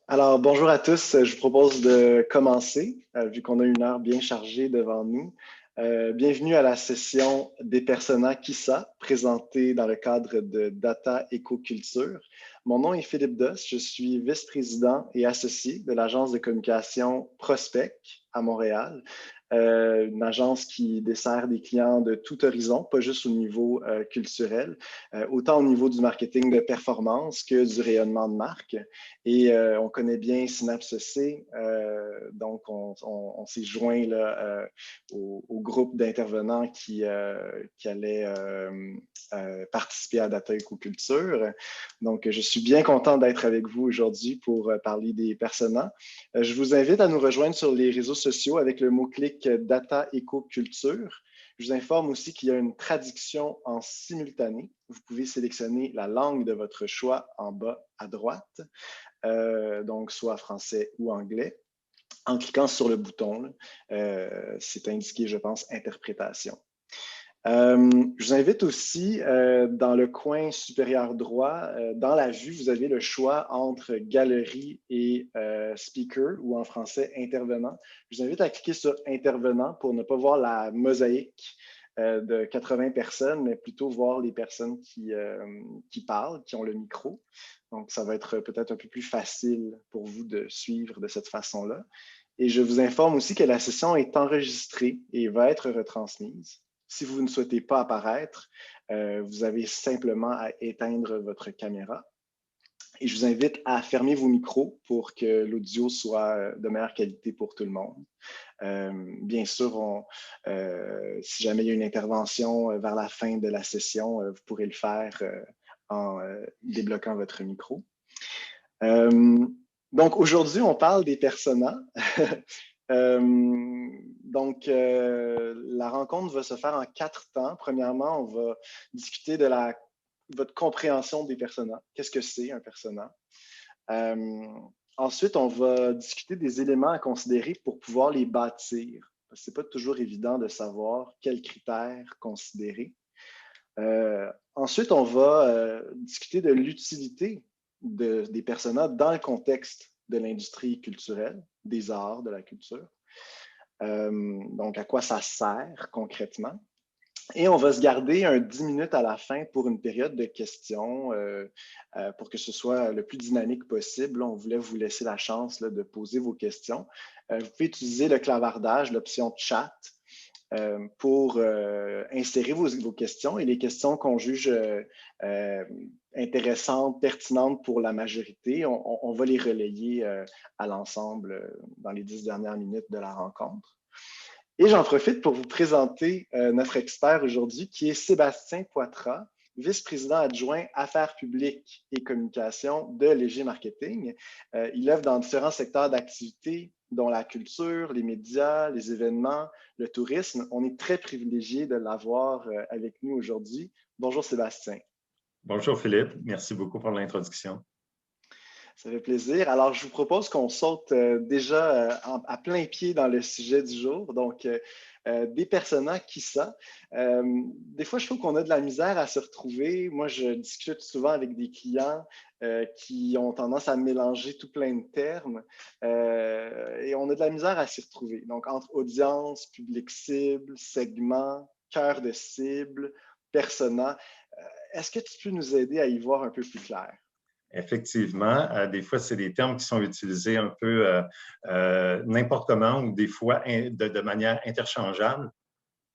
Alors, bonjour à tous. Je vous propose de commencer, vu qu'on a une heure bien chargée devant nous. Bienvenue à la session des personas Kissa, présentée dans le cadre de Data Écoculture. Mon nom est Philippe Doss, je suis vice-président et associé de l'agence de communication Prospec à Montréal. Une agence qui dessert des clients de tout horizon, pas juste au niveau culturel, autant au niveau du marketing de performance que du rayonnement de marque. Et on connaît bien Synapse C, donc on s'est joint là, au groupe d'intervenants qui allait participer à Data Écoculture. Donc, je suis bien content d'être avec vous aujourd'hui pour parler des personas. Je vous invite à nous rejoindre sur les réseaux sociaux avec le mot-clic Data Écoculture. Je vous informe aussi qu'il y a une traduction en simultané. Vous pouvez sélectionner la langue de votre choix en bas à droite, donc soit français ou anglais. En cliquant sur le bouton, c'est indiqué, je pense, interprétation. Je vous invite aussi, dans le coin supérieur droit, dans la vue, vous avez le choix entre galerie et speaker, ou en français, intervenant. Je vous invite à cliquer sur intervenant pour ne pas voir la mosaïque de 80 personnes, mais plutôt voir les personnes qui parlent, qui ont le micro. Donc, ça va être peut-être un peu plus facile pour vous de suivre de cette façon-là. Et je vous informe aussi que la session est enregistrée et va être retransmise. Si vous ne souhaitez pas apparaître, vous avez simplement à éteindre votre caméra. Et je vous invite à fermer vos micros pour que l'audio soit de meilleure qualité pour tout le monde. Bien sûr, si jamais il y a une intervention vers la fin de la session, vous pourrez le faire en débloquant votre micro. Donc, aujourd'hui, on parle des personas. La rencontre va se faire en 4 temps. Premièrement, on va discuter de votre compréhension des personas. Qu'est-ce que c'est un persona? Ensuite, on va discuter des éléments à considérer pour pouvoir les bâtir. Ce n'est pas toujours évident de savoir quels critères considérer. Ensuite, on va discuter de l'utilité des personas dans le contexte de l'industrie culturelle, des arts, de la culture. Donc, à quoi ça sert concrètement. Et on va se garder 10 minutes à la fin pour une période de questions pour que ce soit le plus dynamique possible. On voulait vous laisser la chance de poser vos questions. Vous pouvez utiliser le clavardage, l'option chat, pour insérer vos questions et les questions qu'on juge intéressantes, pertinentes pour la majorité, on va les relayer à l'ensemble dans les 10 dernières minutes de la rencontre. Et j'en profite pour vous présenter notre expert aujourd'hui, qui est Sébastien Poitras, vice-président adjoint Affaires publiques et communication de Léger Marketing. Il œuvre dans différents secteurs d'activité, dont la culture, les médias, les événements, le tourisme. On est très privilégié de l'avoir avec nous aujourd'hui. Bonjour Sébastien. Bonjour Philippe, merci beaucoup pour l'introduction. Ça fait plaisir. Alors, je vous propose qu'on saute déjà à plein pied dans le sujet du jour. Donc, des personas Kissa. Des fois, je trouve qu'on a de la misère à se retrouver. Moi, je discute souvent avec des clients qui ont tendance à mélanger tout plein de termes et on a de la misère à s'y retrouver. Donc, entre audience, public cible, segment, cœur de cible, persona, est-ce que tu peux nous aider à y voir un peu plus clair? Effectivement, des fois, c'est des termes qui sont utilisés un peu n'importe comment ou des fois de manière interchangeable.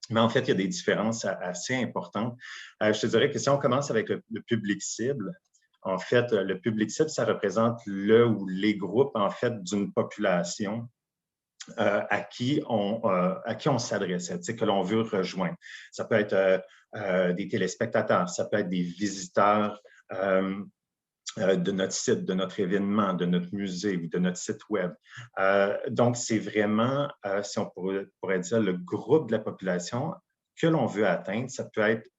Mais en fait, il y a des différences assez importantes. Je te dirais que si on commence avec le public cible, en fait, le public cible, ça représente le ou les groupes, en fait, d'une population à qui on s'adresse, que l'on veut rejoindre. Ça peut être des téléspectateurs, ça peut être des visiteurs de notre site, de notre événement, de notre musée ou de notre site web. Donc, c'est vraiment, si on pourrait dire, le groupe de la population que l'on veut atteindre. Ça peut être,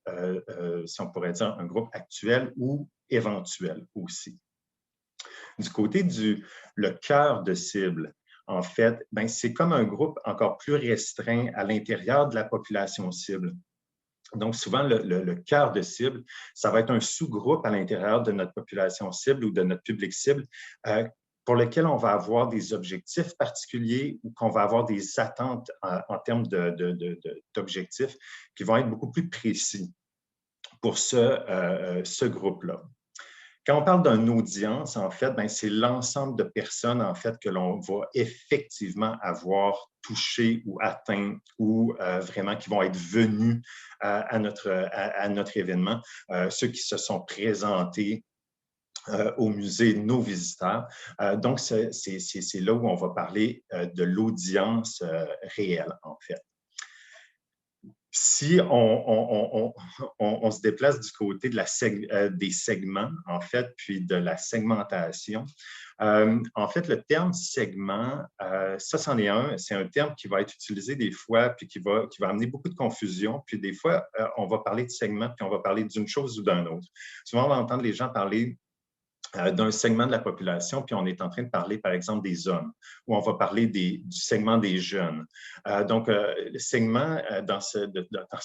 si on pourrait dire, un groupe actuel ou éventuel aussi. Du côté le cœur de cible, en fait, c'est comme un groupe encore plus restreint à l'intérieur de la population cible. Donc, souvent, le cœur de cible, ça va être un sous-groupe à l'intérieur de notre population cible ou de notre public cible pour lesquels on va avoir des objectifs particuliers ou qu'on va avoir des attentes en termes d'objectifs qui vont être beaucoup plus précis pour ce groupe-là. Quand on parle d'une audience, en fait, c'est l'ensemble de personnes, en fait, que l'on va effectivement avoir touché ou atteint ou vraiment qui vont être venus à notre événement, ceux qui se sont présentés au musée, nos visiteurs. Donc, c'est là où on va parler de l'audience réelle, en fait. Si on se déplace du côté de des segments, en fait, puis de la segmentation, en fait, le terme segment, ça, c'en est un. C'est un terme qui va être utilisé des fois, puis qui va amener beaucoup de confusion. Puis des fois, on va parler de segment, puis on va parler d'une chose ou d'un autre. Souvent, on va entendre les gens parler d'un segment de la population, puis on est en train de parler, par exemple, des hommes, ou on va parler du segment des jeunes. Donc, le segment, dans ce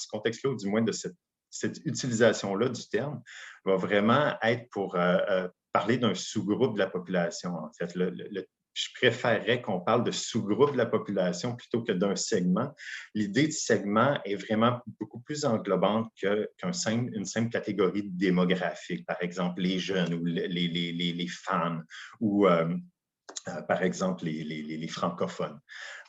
contexte-là, ou du moins de cette utilisation-là du terme, va vraiment être pour parler d'un sous-groupe de la population, en fait. Je préférerais qu'on parle de sous-groupe de la population plutôt que d'un segment. L'idée de segment est vraiment beaucoup plus englobante qu'une simple catégorie démographique, par exemple les jeunes ou les femmes ou par exemple les francophones.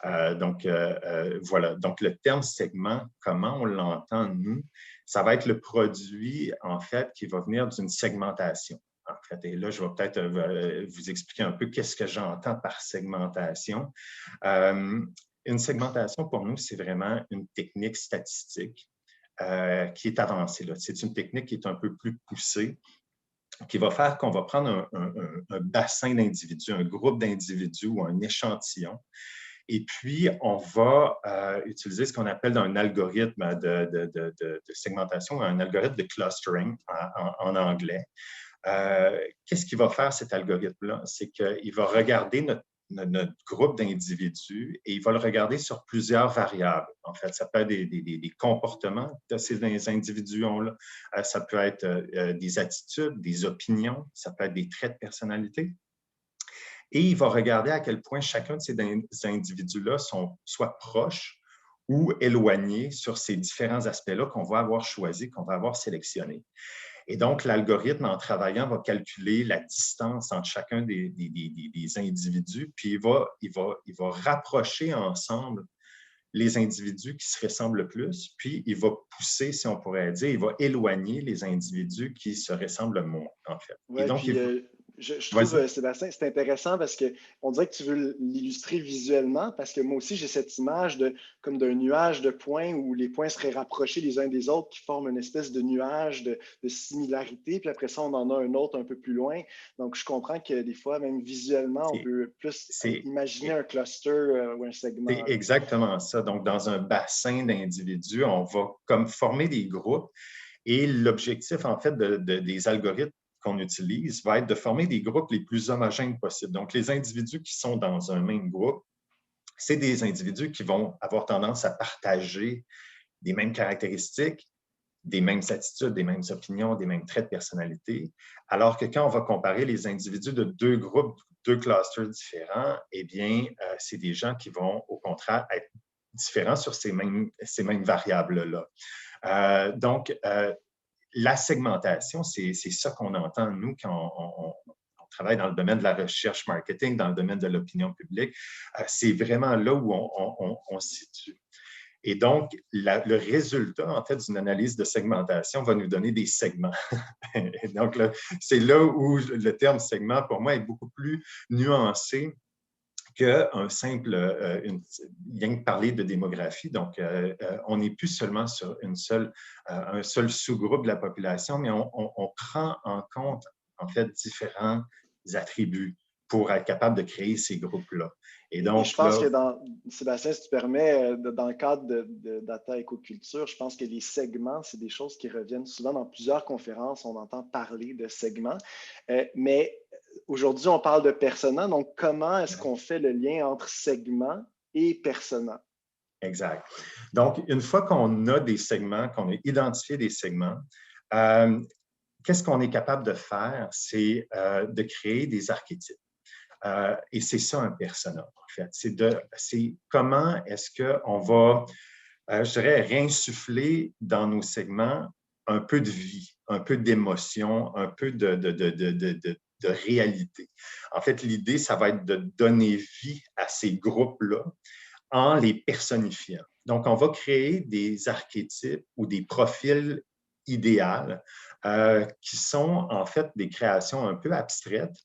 Voilà, donc le terme segment, comment on l'entend, nous, ça va être le produit, en fait, qui va venir d'une segmentation. En fait, et là, je vais peut-être vous expliquer un peu qu'est-ce que j'entends par segmentation. Une segmentation, pour nous, c'est vraiment une technique statistique qui est avancée. C'est une technique qui est un peu plus poussée, qui va faire qu'on va prendre un bassin d'individus, un groupe d'individus ou un échantillon, et puis on va utiliser ce qu'on appelle un algorithme de segmentation, un algorithme de clustering en anglais. Qu'est-ce qu'il va faire, cet algorithme-là? C'est qu'il va regarder notre groupe d'individus et il va le regarder sur plusieurs variables. En fait, ça peut être des comportements de ces individus-là, ça peut être des attitudes, des opinions, ça peut être des traits de personnalité. Et il va regarder à quel point chacun de ces individus-là sont soit proches ou éloignés sur ces différents aspects-là qu'on va avoir choisis, qu'on va avoir sélectionnés. Et donc, l'algorithme, en travaillant, va calculer la distance entre chacun des individus, puis il va rapprocher ensemble les individus qui se ressemblent le plus, puis il va pousser, si on pourrait dire, il va éloigner les individus qui se ressemblent moins, en fait. Oui, et donc, puis je trouve, Sébastien, c'est intéressant parce qu'on dirait que tu veux l'illustrer visuellement, parce que moi aussi, j'ai cette image comme d'un nuage de points où les points seraient rapprochés les uns des autres, qui forment une espèce de nuage de similarité, puis après ça, on en a un autre un peu plus loin. Donc, je comprends que des fois, même visuellement, on peut plus imaginer un cluster ou un segment. C'est exactement ça. Donc, dans un bassin d'individus, on va comme former des groupes et l'objectif, en fait, des algorithmes qu'on utilise va être de former des groupes les plus homogènes possibles. Donc, les individus qui sont dans un même groupe, c'est des individus qui vont avoir tendance à partager des mêmes caractéristiques, des mêmes attitudes, des mêmes opinions, des mêmes traits de personnalité, alors que quand on va comparer les individus de deux groupes, deux clusters différents, eh bien, c'est des gens qui vont, au contraire, être différents sur ces mêmes variables-là. Donc, la segmentation, c'est ça qu'on entend, nous, quand on travaille dans le domaine de la recherche marketing, dans le domaine de l'opinion publique. C'est vraiment là où on se situe. Et donc, le résultat, en fait, d'une analyse de segmentation va nous donner des segments. Et donc, c'est là où le terme segment, pour moi, est beaucoup plus nuancé qu'un simple, rien que parler de démographie. Donc, on n'est plus seulement sur un seul sous-groupe de la population, mais on prend en compte, en fait, différents attributs pour être capable de créer ces groupes-là. Et donc, je pense que Sébastien, si tu permets, dans le cadre de Data Écoculture, je pense que les segments, c'est des choses qui reviennent souvent dans plusieurs conférences. On entend parler de segments. Mais aujourd'hui, on parle de persona. Donc, comment est-ce qu'on fait le lien entre segment et persona? Exact. Donc, une fois qu'on a des segments, qu'on a identifié des segments, qu'est-ce qu'on est capable de faire? C'est de créer des archétypes. Et c'est ça un persona, en fait. C'est comment est-ce qu'on va, je dirais, réinsuffler dans nos segments un peu de vie, un peu d'émotion, un peu de réalité. En fait, l'idée, ça va être de donner vie à ces groupes-là en les personnifiant. Donc, on va créer des archétypes ou des profils idéaux qui sont en fait des créations un peu abstraites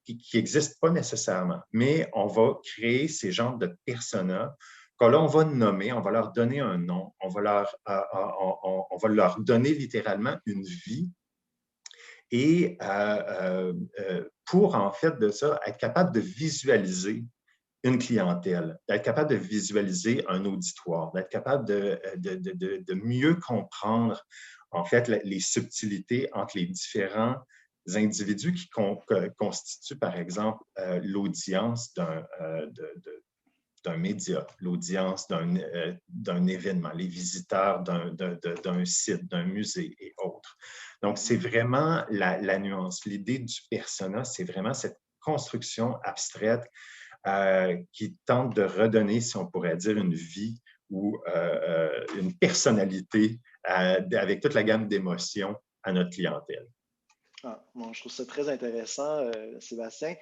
qui n'existent pas nécessairement, mais on va créer ces genres de personas que là, on va nommer, on va leur donner un nom, on va leur donner littéralement une vie et pour en fait de ça, être capable de visualiser une clientèle, d'être capable de visualiser un auditoire, d'être capable de mieux comprendre en fait les subtilités entre les différents individus qui constituent, par exemple, l'audience d'un média, l'audience d'un événement, les visiteurs d'un site, d'un musée et autres. Donc, c'est vraiment la nuance. L'idée du persona, c'est vraiment cette construction abstraite qui tente de redonner, si on pourrait dire, une vie ou une personnalité avec toute la gamme d'émotions à notre clientèle. Ah, bon, je trouve ça très intéressant, Sébastien.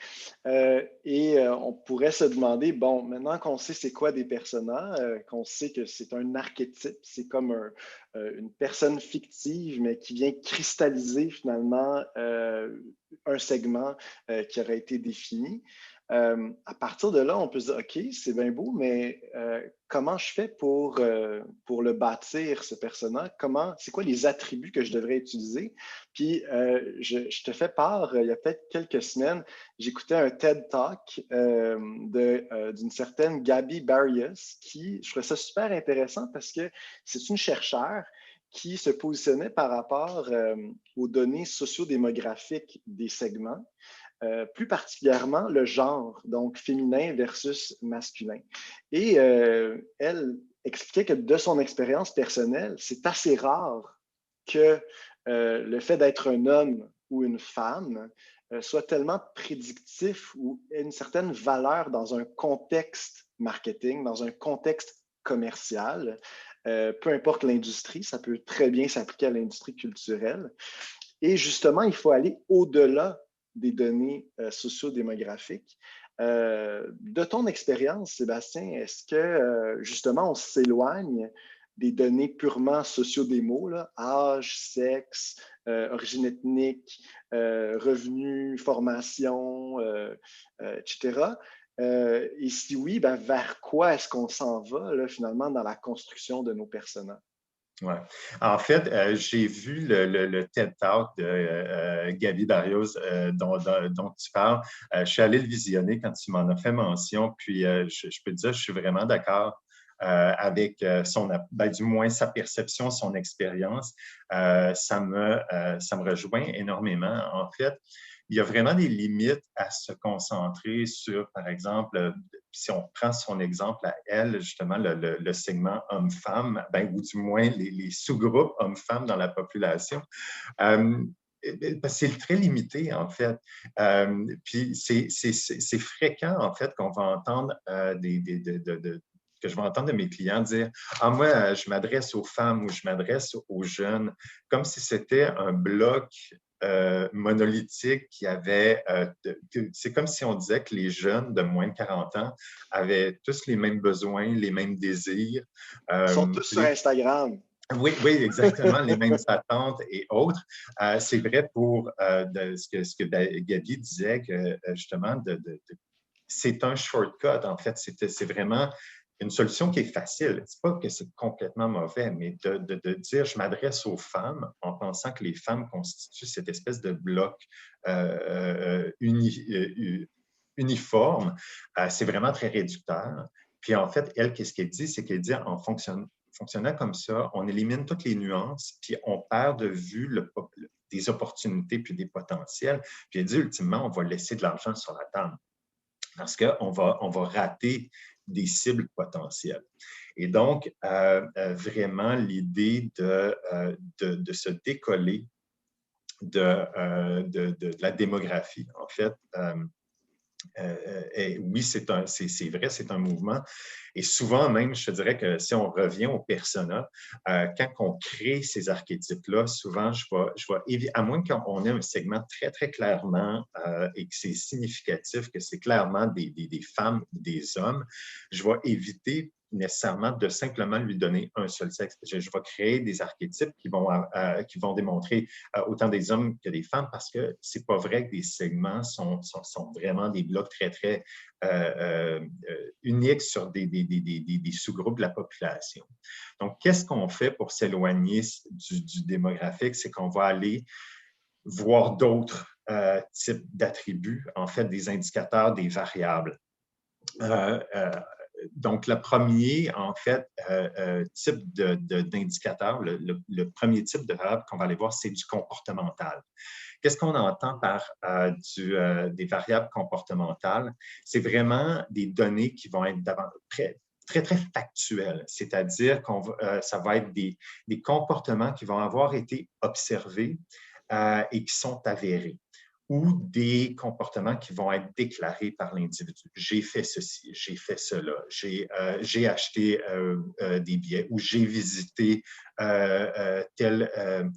On pourrait se demander, bon, maintenant qu'on sait c'est quoi des personas, qu'on sait que c'est un archétype, c'est comme une personne fictive, mais qui vient cristalliser finalement un segment qui aurait été défini. À partir de là, on peut se dire, OK, c'est bien beau, mais comment je fais pour le bâtir, ce persona? C'est quoi les attributs que je devrais utiliser? Puis, je te fais part, il y a peut-être quelques semaines, j'écoutais un TED Talk d'une certaine Gabby Barrios qui, je trouvais ça super intéressant parce que c'est une chercheure qui se positionnait par rapport aux données sociodémographiques des segments. Plus particulièrement le genre, donc féminin versus masculin. Et elle expliquait que de son expérience personnelle, c'est assez rare que le fait d'être un homme ou une femme soit tellement prédictif ou ait une certaine valeur dans un contexte marketing, dans un contexte commercial. Peu importe l'industrie, ça peut très bien s'appliquer à l'industrie culturelle. Et justement, il faut aller au-delà des données sociodémographiques. De ton expérience, Sébastien, est-ce que justement on s'éloigne des données purement sociodémo, là, âge, sexe, origine ethnique, revenus, formation, etc. Et si oui, ben, vers quoi est-ce qu'on s'en va là, finalement dans la construction de nos personnages? Ouais. En fait, j'ai vu le TED Talk de Gaby Barrios dont tu parles. Je suis allé le visionner quand tu m'en as fait mention, puis je peux te dire, je suis vraiment d'accord avec du moins sa perception, son expérience. Ça me rejoint énormément. En fait, il y a vraiment des limites à se concentrer sur, par exemple, si on prend son exemple à elle, justement, le segment homme-femme, ou du moins les sous-groupes hommes-femmes dans la population. C'est très limité, en fait. Puis c'est fréquent, en fait, qu'on va entendre que je vais entendre de mes clients dire « Ah, moi, je m'adresse aux femmes ou je m'adresse aux jeunes », comme si c'était un bloc monolithique qui avait... c'est comme si on disait que les jeunes de moins de 40 ans avaient tous les mêmes besoins, les mêmes désirs. Ils sont tous sur Instagram. Oui, oui, exactement, les mêmes attentes et autres. C'est vrai pour ce que Gaby disait, que justement, c'est un shortcut, en fait. C'est vraiment une solution qui est facile. C'est pas que c'est complètement mauvais, mais de dire je m'adresse aux femmes en pensant que les femmes constituent cette espèce de bloc uniforme, c'est vraiment très réducteur. Puis en fait, elle, qu'est-ce qu'elle dit? C'est qu'elle dit fonctionnant comme ça, on élimine toutes les nuances, puis on perd de vue des opportunités puis des potentiels. Puis elle dit, ultimement, on va laisser de l'argent sur la table parce qu'on on va rater des cibles potentielles. Et donc, vraiment, l'idée de se décoller de la démographie, en fait, oui, c'est vrai, c'est un mouvement. Et souvent même, je te dirais que si on revient au persona, quand on crée ces archétypes-là, souvent, à moins qu'on ait un segment très, très clairement et que c'est significatif, que c'est clairement des femmes ou des hommes, je vais éviter nécessairement de simplement lui donner un seul sexe. Je vais créer des archétypes qui vont démontrer autant des hommes que des femmes parce que c'est pas vrai que des segments sont vraiment des blocs très, très uniques sur des sous-groupes de la population. Donc, qu'est-ce qu'on fait pour s'éloigner du démographique? C'est qu'on va aller voir d'autres types d'attributs, en fait, des indicateurs, des variables. Donc, le premier, en fait, type d'indicateur, le premier type de variable qu'on va aller voir, c'est du comportemental. Qu'est-ce qu'on entend par des variables comportementales? C'est vraiment des données qui vont être très, très factuelles, c'est-à-dire que ça va être des comportements qui vont avoir été observés et qui sont avérés, ou des comportements qui vont être déclarés par l'individu. J'ai fait ceci, j'ai fait cela, j'ai acheté des billets ou j'ai visité tel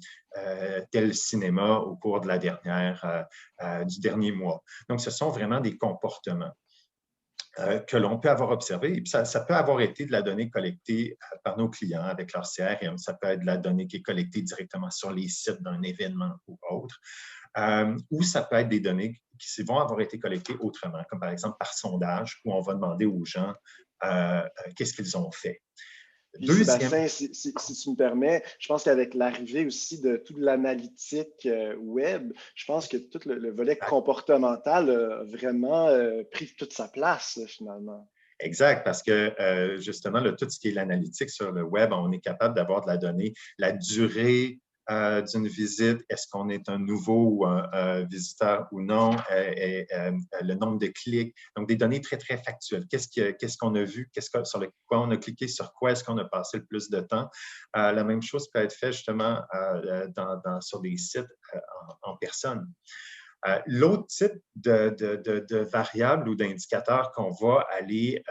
cinéma au cours de du dernier mois. Donc, ce sont vraiment des comportements que l'on peut avoir observés. Et puis, ça peut avoir été de la donnée collectée par nos clients avec leur CRM. Ça peut être de la donnée qui est collectée directement sur les sites d'un événement ou autre. Ou ça peut être des données qui vont avoir été collectées autrement, comme par exemple par sondage, où on va demander aux gens qu'est-ce qu'ils ont fait. Puis Sébastien, si tu me permets, je pense qu'avec l'arrivée aussi de toute l'analytique web, je pense que tout le volet comportemental a vraiment pris toute sa place finalement. Exact, parce que justement, tout ce qui est l'analytique sur le web, on est capable d'avoir de la donnée, la durée d'une visite, est-ce qu'on est un nouveau ou un visiteur ou non, le nombre de clics, donc des données très, très factuelles. Qu'est-ce qu'on a vu, sur quoi on a cliqué, sur quoi est-ce qu'on a passé le plus de temps. La même chose peut être faite justement sur des sites en personne. L'autre type de variable ou d'indicateur qu'on va aller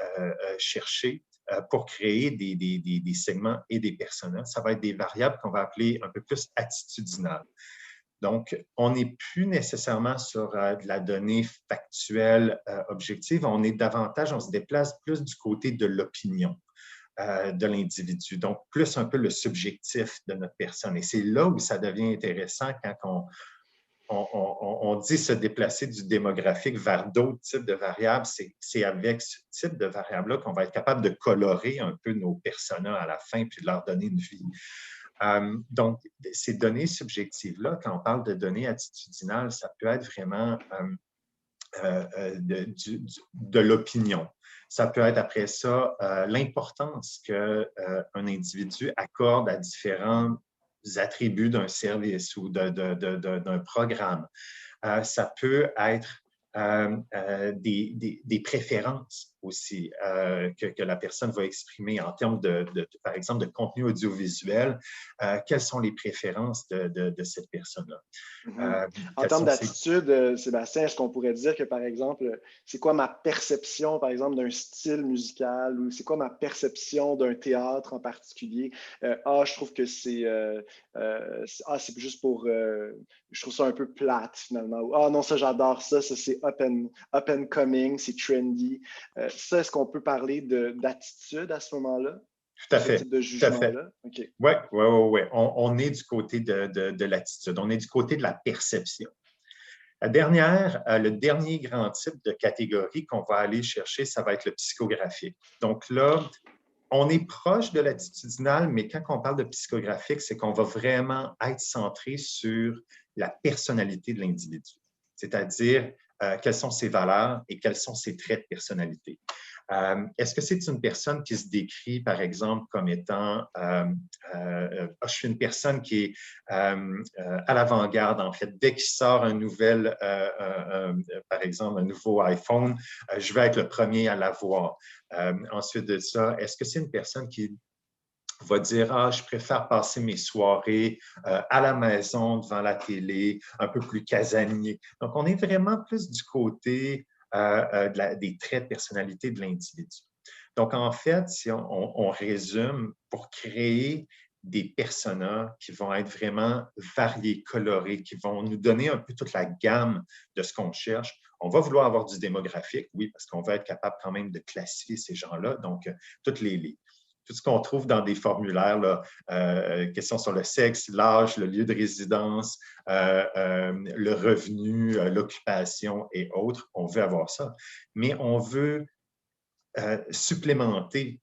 chercher pour créer des segments et des personas, ça va être des variables qu'on va appeler un peu plus attitudinales. Donc, on n'est plus nécessairement sur de la donnée factuelle objective, on se déplace plus du côté de l'opinion de l'individu, donc plus un peu le subjectif de notre personne. Et c'est là où ça devient intéressant quand on dit se déplacer du démographique vers d'autres types de variables. C'est avec ce type de variables-là qu'on va être capable de colorer un peu nos personas à la fin puis de leur donner une vie. Donc, ces données subjectives-là, quand on parle de données attitudinales, ça peut être vraiment de l'opinion. Ça peut être après ça l'importance qu'un individu accorde à différents attributs d'un service ou d'un programme. Ça peut être des préférences aussi que la personne va exprimer en termes par exemple, de contenu audiovisuel. Quelles sont les préférences de cette personne-là? En termes d'attitude, Sébastien, est-ce qu'on pourrait dire que, par exemple, c'est quoi ma perception, par exemple, d'un style musical ou c'est quoi ma perception d'un théâtre en particulier? Je trouve que c'est juste pour... je trouve ça un peu plate, finalement. Ou, non, ça, j'adore ça. Ça, c'est up and coming, c'est trendy. Ça, est-ce qu'on peut parler d'attitude à ce moment-là? Tout à fait. Ce type de jugement-là? Okay. Oui. On est du côté de l'attitude. On est du côté de la perception. Le dernier grand type de catégorie qu'on va aller chercher, ça va être le psychographique. Donc là, on est proche de l'attitudinal, mais quand on parle de psychographique, c'est qu'on va vraiment être centré sur la personnalité de l'individu, c'est-à-dire quelles sont ses valeurs et quels sont ses traits de personnalité. Est-ce que c'est une personne qui se décrit, par exemple, comme étant je suis une personne qui est à l'avant-garde, en fait. Dès qu'il sort par exemple, un nouveau iPhone, je vais être le premier à l'avoir. Ensuite de ça, est-ce que c'est une personne qui va dire je préfère passer mes soirées à la maison, devant la télé, un peu plus casanier. Donc, on est vraiment plus du côté des traits de personnalité de l'individu. Donc, en fait, si on résume, pour créer des personas qui vont être vraiment variés, colorés, qui vont nous donner un peu toute la gamme de ce qu'on cherche. On va vouloir avoir du démographique, oui, parce qu'on va être capable quand même de classifier ces gens-là. Donc, tout ce qu'on trouve dans des formulaires, là, questions sur le sexe, l'âge, le lieu de résidence, le revenu, l'occupation et autres, on veut avoir ça. Mais on veut supplémenter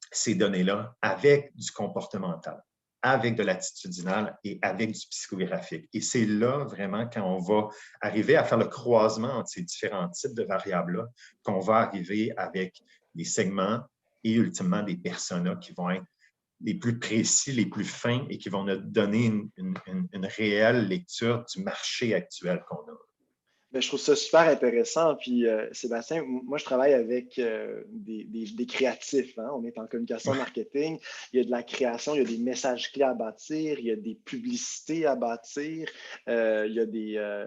ces données-là avec du comportemental, avec de l'attitudinal et avec du psychographique. Et c'est là, vraiment, quand on va arriver à faire le croisement entre ces différents types de variables-là, qu'on va arriver avec des segments et ultimement des personas qui vont être les plus précis, les plus fins et qui vont nous donner une réelle lecture du marché actuel qu'on a. Ben, je trouve ça super intéressant. Puis, Sébastien, moi, je travaille avec des créatifs. Hein? On est en communication marketing. Il y a de la création, il y a des messages clés à bâtir, il y a des publicités à bâtir, il y a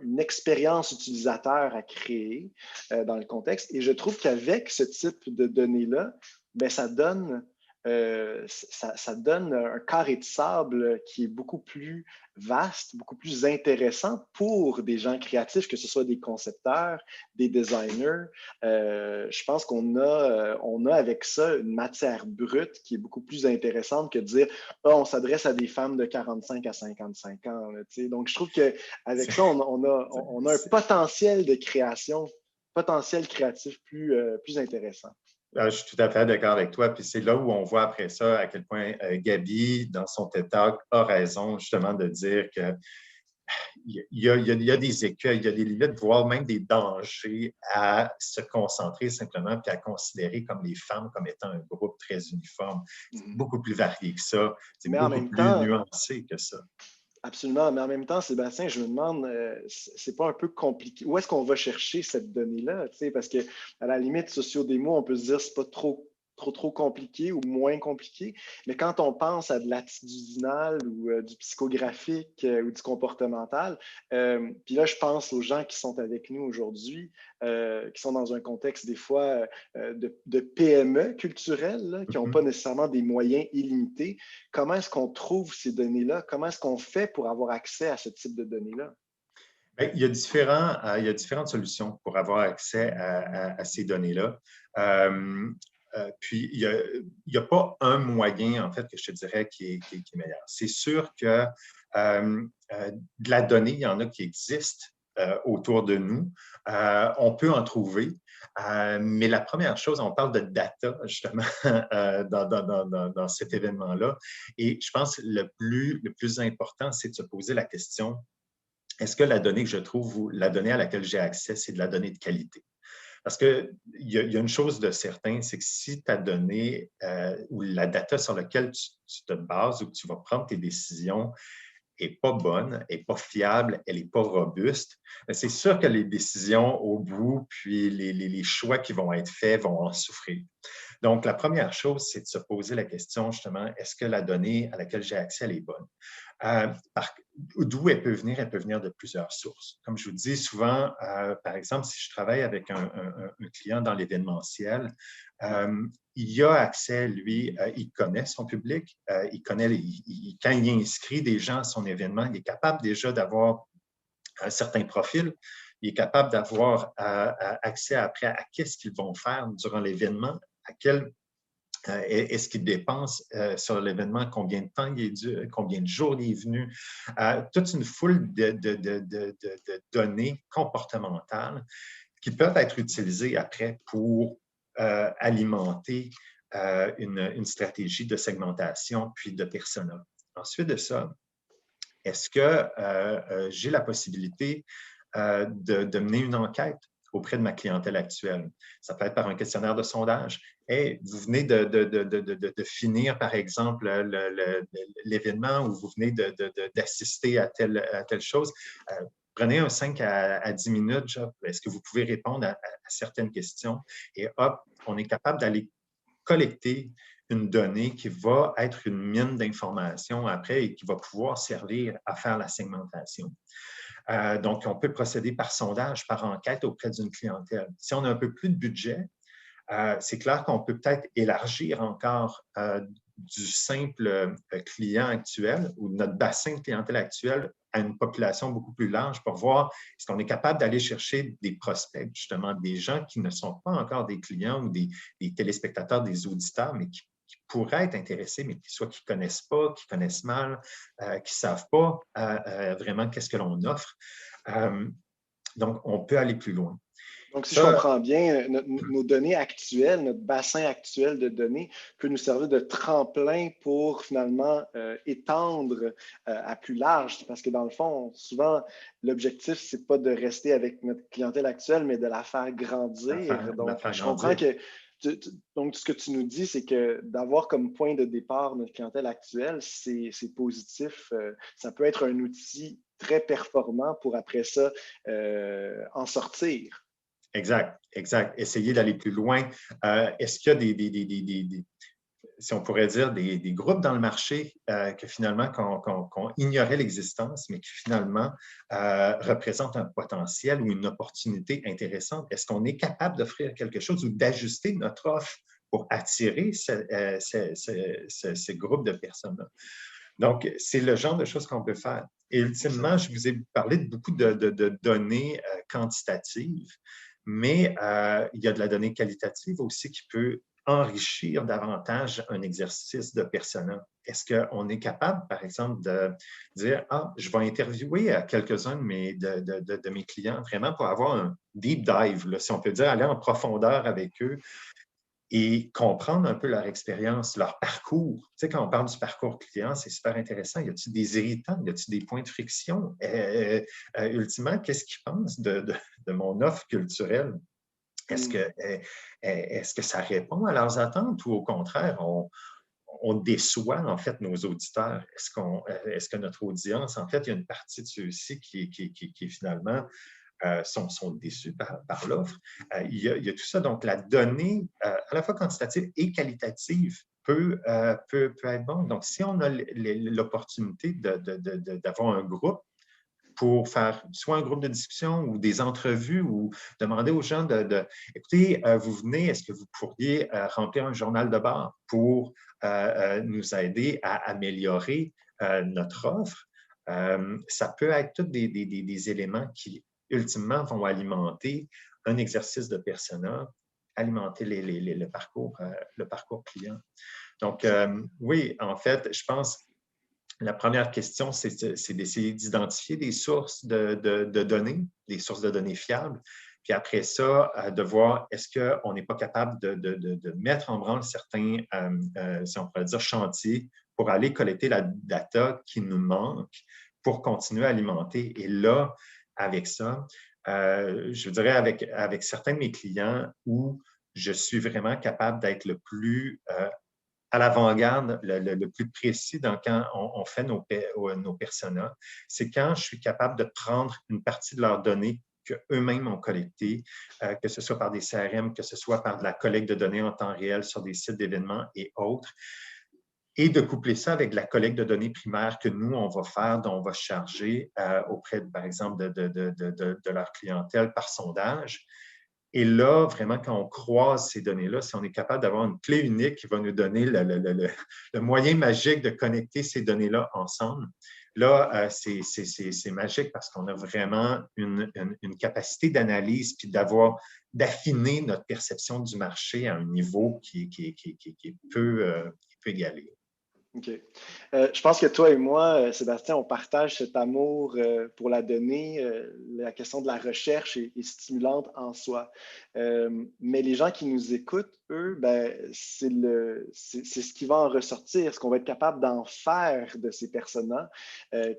une expérience utilisateur à créer dans le contexte. Et je trouve qu'avec ce type de données-là, ben, ça donne un carré de sable qui est beaucoup plus vaste, beaucoup plus intéressant pour des gens créatifs, que ce soit des concepteurs, des designers. Je pense on a avec ça une matière brute qui est beaucoup plus intéressante que de dire on s'adresse à des femmes de 45 à 55 ans. Là, donc, je trouve qu'avec ça, on a un potentiel de création, potentiel créatif plus intéressant. Je suis tout à fait d'accord avec toi. Puis c'est là où on voit après ça à quel point Gabi, dans son TED Talk, a raison justement de dire que il y a des écueils, il y a des limites, voire même des dangers à se concentrer simplement puis à considérer comme les femmes comme étant un groupe très uniforme. C'est beaucoup plus varié que ça. C'est Mais en beaucoup même plus temps, nuancé que ça. absolument, mais en même temps, Sébastien, je me demande, c'est pas un peu compliqué. Où est-ce qu'on va chercher cette donnée-là? Parce que à la limite, sociodémo, on peut se dire c'est pas trop compliqué ou moins compliqué. Mais quand on pense à de l'attitudinal ou du psychographique ou du comportemental, puis là, je pense aux gens qui sont avec nous aujourd'hui, qui sont dans un contexte des fois de PME culturelles, là, qui n'ont pas nécessairement des moyens illimités. Comment est-ce qu'on trouve ces données-là? Comment est-ce qu'on fait pour avoir accès à ce type de données-là? Bien, il y a différentes solutions pour avoir accès à ces données-là. Puis, il n'y a pas un moyen, en fait, que je te dirais qui est meilleur. C'est sûr que de la donnée, il y en a qui existent autour de nous. On peut en trouver. Mais la première chose, on parle de data, justement, dans cet événement-là. Et je pense que le plus important, c'est de se poser la question, est-ce que la donnée que je trouve ou la donnée à laquelle j'ai accès, c'est de la donnée de qualité? Parce qu'il y a une chose de certain, c'est que si ta donnée ou la data sur laquelle tu te bases ou que tu vas prendre tes décisions n'est pas bonne, n'est pas fiable, elle n'est pas robuste, c'est sûr que les décisions au bout, puis les choix qui vont être faits vont en souffrir. Donc, la première chose, c'est de se poser la question, justement, est-ce que la donnée à laquelle j'ai accès, elle est bonne? D'où elle peut venir? Elle peut venir de plusieurs sources. Comme je vous dis souvent, par exemple, si je travaille avec un client dans l'événementiel, il a accès, lui, il connaît son public, quand il inscrit des gens à son événement, il est capable déjà d'avoir un certain profil, il est capable d'avoir accès après à qu'est-ce qu'ils vont faire durant l'événement, à quel est-ce qu'il dépense sur l'événement, combien de temps il est dû, combien de jours il est venu, toute une foule de données comportementales qui peuvent être utilisées après pour alimenter une stratégie de segmentation puis de persona. Ensuite de ça, est-ce que j'ai la possibilité de mener une enquête auprès de ma clientèle actuelle? Ça peut être par un questionnaire de sondage. Hey, vous venez de finir, par exemple, l'événement ou vous venez d'assister à telle chose. Prenez un 5 à 10 minutes. Est-ce que vous pouvez répondre à certaines questions? Et hop, on est capable d'aller collecter une donnée qui va être une mine d'informations après et qui va pouvoir servir à faire la segmentation. Donc, on peut procéder par sondage, par enquête auprès d'une clientèle. Si on a un peu plus de budget, c'est clair qu'on peut peut-être élargir encore du simple client actuel ou de notre bassin de clientèle actuel à une population beaucoup plus large pour voir est-ce qu'on est capable d'aller chercher des prospects, justement, des gens qui ne sont pas encore des clients ou des téléspectateurs, des auditeurs, mais qui pourraient être intéressés, mais soit qui ne connaissent pas, qui connaissent mal, qui ne savent pas vraiment qu'est-ce que l'on offre. Donc, on peut aller plus loin. Donc, si je comprends bien, nos données actuelles, notre bassin actuel de données peut nous servir de tremplin pour finalement étendre à plus large. Parce que dans le fond, souvent, l'objectif, ce n'est pas de rester avec notre clientèle actuelle, mais de la faire grandir. Donc, je comprends que donc, ce que tu nous dis, c'est que d'avoir comme point de départ notre clientèle actuelle, c'est positif. Ça peut être un outil très performant pour après ça en sortir. Exact, exact. Essayer d'aller plus loin. Est-ce qu'il y a si on pourrait dire, des groupes dans le marché que finalement, qu'on ignorait l'existence, mais qui finalement représentent un potentiel ou une opportunité intéressante? Est-ce qu'on est capable d'offrir quelque chose ou d'ajuster notre offre pour attirer ces groupes de personnes-là? Donc, c'est le genre de choses qu'on peut faire. Et ultimement, je vous ai parlé de beaucoup de données quantitatives, mais il y a de la donnée qualitative aussi qui peut enrichir davantage un exercice de persona. Est-ce qu'on est capable, par exemple, de dire « Ah, je vais interviewer quelques-uns de mes clients vraiment pour avoir un deep dive, là, si on peut dire, aller en profondeur avec eux et comprendre un peu leur expérience, leur parcours. Tu sais, quand on parle du parcours client, c'est super intéressant. Y a-t-il des irritants? Y a-t-il des points de friction? Ultimement, qu'est-ce qu'ils pensent de mon offre culturelle? Est-ce que ça répond à leurs attentes ou au contraire, on déçoit en fait nos auditeurs? Est-ce que notre audience, en fait, il y a une partie de ceux-ci qui finalement sont déçus par l'offre. Il y a tout ça. Donc, la donnée, à la fois quantitative et qualitative, peut être bonne. Donc, si on a l'opportunité d'avoir un groupe pour faire soit un groupe de discussion ou des entrevues ou demander aux gens écoutez, vous venez, est-ce que vous pourriez remplir un journal de bord pour nous aider à améliorer notre offre? Ça peut être tous des éléments qui, ultimement, vont alimenter un exercice de persona, alimenter le parcours client. Donc, oui, en fait, je pense la première question, c'est d'essayer d'identifier des sources de données, des sources de données fiables. Puis après ça, de voir est-ce qu'on n'est pas capable de mettre en branle certains, si on pourrait dire, chantiers pour aller collecter la data qui nous manque pour continuer à alimenter. Et là, avec ça, je dirais avec certains de mes clients où je suis vraiment capable d'être le plus à l'avant-garde, le plus précis dans quand on fait nos personas, c'est quand je suis capable de prendre une partie de leurs données qu'eux-mêmes ont collectées, que ce soit par des CRM, que ce soit par de la collecte de données en temps réel sur des sites d'événements et autres, et de coupler ça avec la collecte de données primaires que nous, on va faire, dont on va charger auprès, par exemple, de leur clientèle par sondage. Et là, vraiment, quand on croise ces données-là, si on est capable d'avoir une clé unique qui va nous donner le moyen magique de connecter ces données-là ensemble, là, c'est magique parce qu'on a vraiment une capacité d'analyse puis d'affiner notre perception du marché à un niveau qui peut égaler. OK. Je pense que toi et moi, Sébastien, on partage cet amour pour la donnée. La question de la recherche est stimulante en soi. Mais les gens qui nous écoutent, eux, ben, c'est ce qui va en ressortir, ce qu'on va être capable d'en faire de ces personas,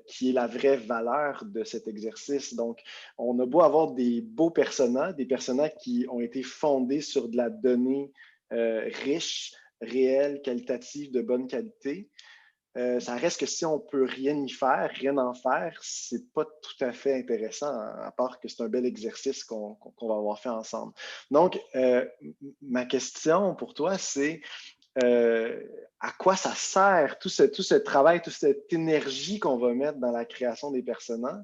qui est la vraie valeur de cet exercice. Donc, on a beau avoir des beaux personas qui ont été fondés sur de la donnée riche, réelle, qualitative, de bonne qualité. Ça reste que si on ne peut rien y faire, rien en faire, c'est pas tout à fait intéressant, à part que c'est un bel exercice qu'on va avoir fait ensemble. Donc, ma question pour toi, c'est à quoi ça sert, tout ce travail, toute cette énergie qu'on va mettre dans la création des personnages.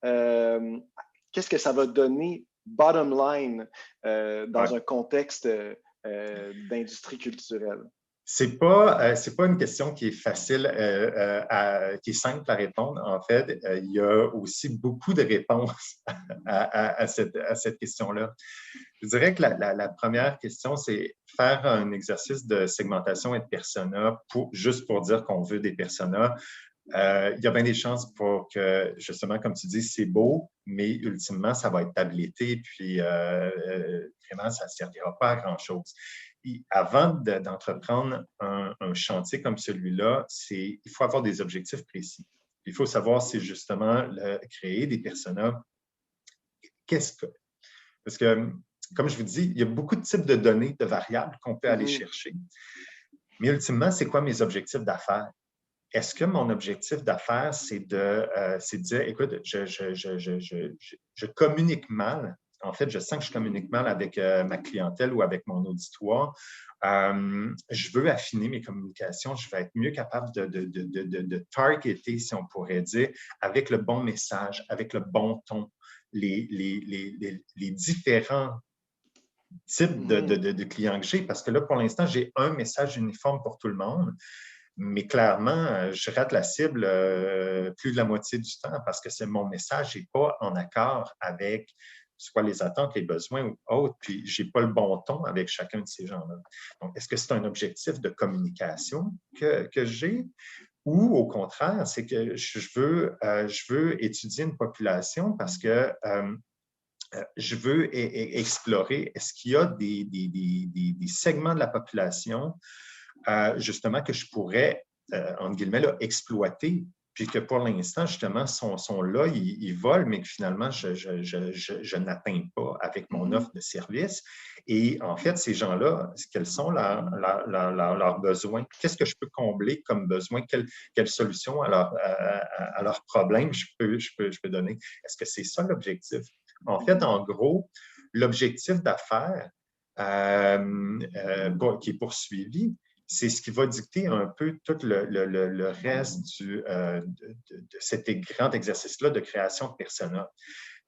Qu'est-ce que ça va donner, bottom line, dans un contexte d'industrie culturelle? C'est pas une question qui est facile, qui est simple à répondre. En fait, il y a aussi beaucoup de réponses à cette question-là. Je dirais que la première question, c'est faire un exercice de segmentation et de persona juste pour dire qu'on veut des personas. Il y a bien des chances pour que, justement, comme tu dis, c'est beau, mais ultimement, ça va être tabletté, puis vraiment, ça ne servira pas à grand-chose. Avant d'entreprendre un chantier comme celui-là, il faut avoir des objectifs précis. Il faut savoir si, justement, créer des personas, parce que, comme je vous dis, il y a beaucoup de types de données, de variables qu'on peut aller chercher. Mais ultimement, c'est quoi mes objectifs d'affaires? Est-ce que mon objectif d'affaires, c'est de dire, écoute, je communique mal. En fait, je sens que je communique mal avec ma clientèle ou avec mon auditoire. Je veux affiner mes communications. Je vais être mieux capable de targeter, si on pourrait dire, avec le bon message, avec le bon ton, les différents types de clients que j'ai. Parce que là, pour l'instant, j'ai un message uniforme pour tout le monde. Mais clairement, je rate la cible plus de la moitié du temps parce que mon message n'est pas en accord avec soit les attentes, les besoins ou autres, puis je n'ai pas le bon ton avec chacun de ces gens-là. Donc, est-ce que c'est un objectif de communication que j'ai? Ou au contraire, c'est que je veux étudier une population parce que je veux explorer, est-ce qu'il y a des segments de la population justement, que je pourrais, entre guillemets, là, exploiter, puis que pour l'instant, justement, sont là, ils volent, mais que finalement, je n'atteins pas avec mon offre de service. Et en fait, ces gens-là, quels sont leurs besoins? Qu'est-ce que je peux combler comme besoin? Quelle solution à leurs problèmes je peux donner? Est-ce que c'est ça l'objectif? En fait, en gros, l'objectif d'affaires qui est poursuivi, c'est ce qui va dicter un peu tout le reste de cet grand exercice-là de création de persona.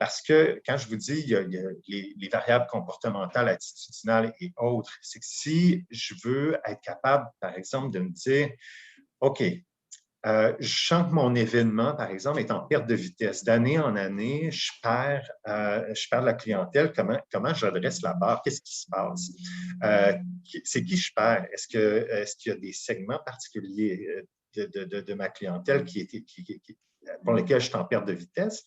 Parce que quand je vous dis, il y a les variables comportementales, attitudinales et autres, c'est que si je veux être capable, par exemple, de me dire, OK, je sens que mon événement, par exemple, est en perte de vitesse. D'année en année, je perds de la clientèle. Comment j'adresse la barre? Qu'est-ce qui se passe? C'est qui je perds? Est-ce qu'il y a des segments particuliers de ma clientèle pour lesquels je suis en perte de vitesse?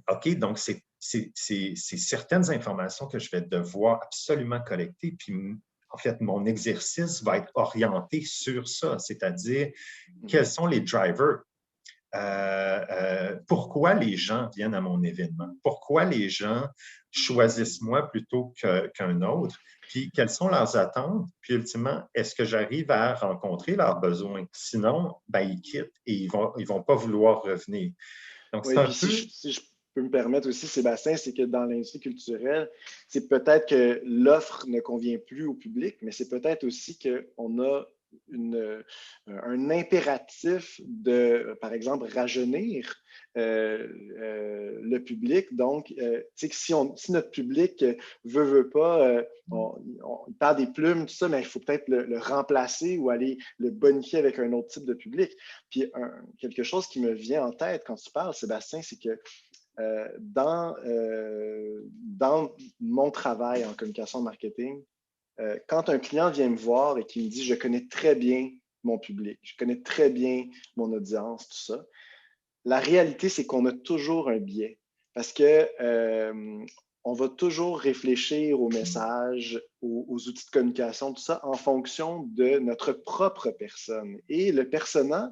OK, donc c'est certaines informations que je vais devoir absolument collecter. Puis, en fait, mon exercice va être orienté sur ça, c'est-à-dire quels sont les drivers. Pourquoi les gens viennent à mon événement? Pourquoi les gens choisissent moi plutôt qu'un autre? Puis, quelles sont leurs attentes? Puis, ultimement, est-ce que j'arrive à rencontrer leurs besoins? Sinon, ben, ils quittent et ils vont pas vouloir revenir. Donc, oui, puis si je peux me permettre aussi, Sébastien, c'est que dans l'industrie culturelle, c'est peut-être que l'offre ne convient plus au public, mais c'est peut-être aussi qu'on a un impératif de, par exemple, rajeunir le public. Donc, si notre public veut pas, on perd des plumes, tout ça, mais il faut peut-être le remplacer ou aller le bonifier avec un autre type de public. Puis, quelque chose qui me vient en tête quand tu parles, Sébastien, c'est que dans mon travail en communication marketing, quand un client vient me voir et qu'il me dit « je connais très bien mon public, je connais très bien mon audience, tout ça », la réalité, c'est qu'on a toujours un biais parce que on va toujours réfléchir aux messages, aux outils de communication, tout ça, en fonction de notre propre personne. Et le persona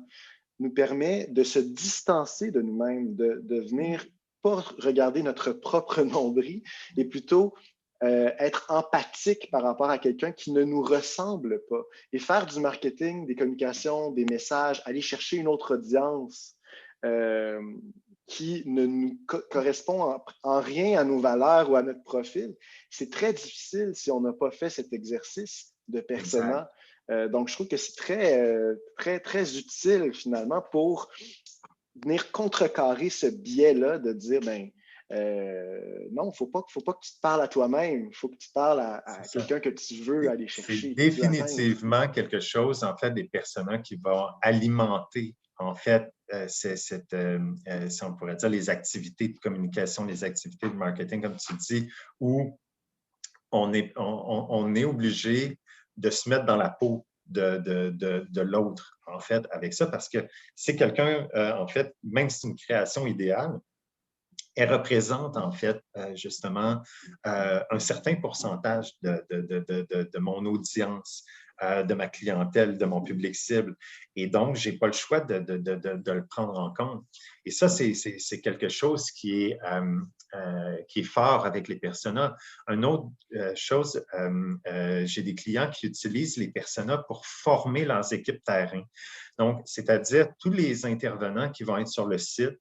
nous permet de se distancer de nous-mêmes, de venir pas regarder notre propre nombril, et plutôt être empathique par rapport à quelqu'un qui ne nous ressemble pas. Et faire du marketing, des communications, des messages, aller chercher une autre audience qui ne nous correspond en rien à nos valeurs ou à notre profil, c'est très difficile si on n'a pas fait cet exercice de persona. Donc, je trouve que c'est très utile finalement pour venir contrecarrer ce biais-là de dire, ben, non, faut pas que tu te parles à toi-même, il faut que tu parles à quelqu'un que tu veux aller C'est chercher, que tu veux atteindre. définitivement quelque chose, en fait, des personas qui vont alimenter, en fait, si on pourrait dire, les activités de communication, les activités de marketing, comme tu dis, où on est obligé de se mettre dans la peau de l'autre, en fait, avec ça, parce que c'est quelqu'un, en fait, même si c'est une création idéale, elle représente en fait justement un certain pourcentage de mon audience, de ma clientèle, de mon public cible. Et donc, je n'ai pas le choix de le prendre en compte. Et ça, c'est quelque chose qui est fort avec les personas. Une autre chose, j'ai des clients qui utilisent les personas pour former leurs équipes terrain. Donc, c'est-à-dire tous les intervenants qui vont être sur le site,